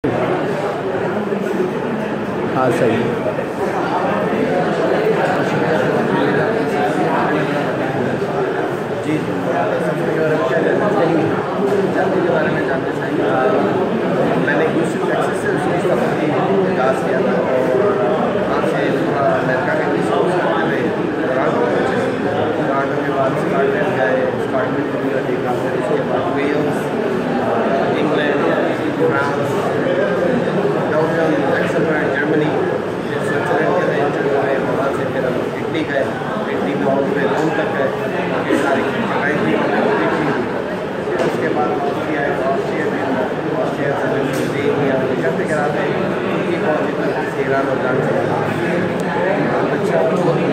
हाँ सही। जी जाति के बारे में जानना चाहिए। मैंने ह्यूस्टन टेक्सास से उसकी सफर की आगाज़ किया था और वहाँ से पूरा अमेरिका के लिए टोरंटो के बाद स्कॉटलैंड गए, स्कॉटलैंड को पूरा देखा, फिर उसके बाद Wales, England, France, Belgium, Luxembourg, Germany, फिर स्विट्ज़रलैंड के एंटर हुए, वहाँ से फिर हम इटली गए, इटली में और पूरे रोम तक गए, बाकी सारी जगहें भी हमने देखी। फिर उसके बाद ऑस्ट्रिया से बिल्कुल देख लिया, इकट्ठे कराते उनकी पहुँची तक सेरान और जान से अच्छा बोल सकते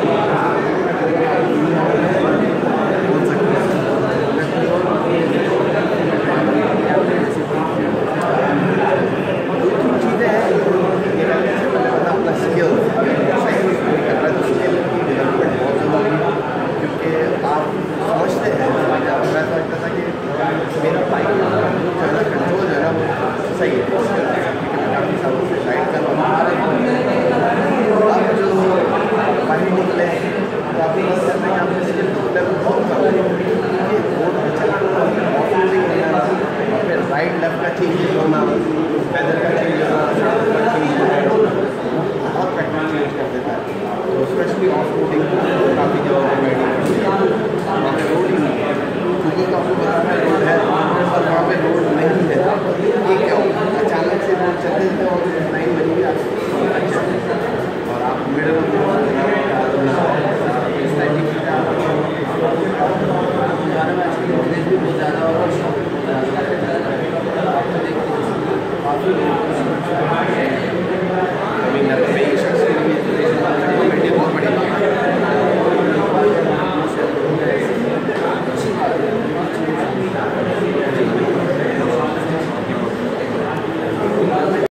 हैं। चीज़ें हैं अपना स्किल सही करना, तो स्किल की डेवलपमेंट बहुत ज़रूरी है, क्योंकि आप समझते हैं। मैं समझता था कि मेरा बाइक जो है ना, कंट्रोल जो है ना वो सही है, क्योंकि मैं काफ़ी सालों से राइड कर रहा हूँ। आप जो बाहर निकले तो आप ये कहते हैं कि आपके स्किल को लेवल बहुत कम है, क्योंकि रोड पर चलाना, ऑफ रोडिंग करना, और फिर राइट लेफ्ट का चेंजेस होना, पैदल का चेंज होना, सड़क का चेंज होना, बहुत फैक्टर चेंज कर देता है। तो स्पेशली ऑफ रोडिंग काफ़ी जगह पर राइडिंग वहाँ पर रोड ही नहीं है, क्योंकि काफ़ी बड़ा रोड है और वहाँ पर रोड नहीं है। एक अचानक से रोड चलते थे और लाइन बनी हुई और आप मिडल इस टाइप की चीज़ें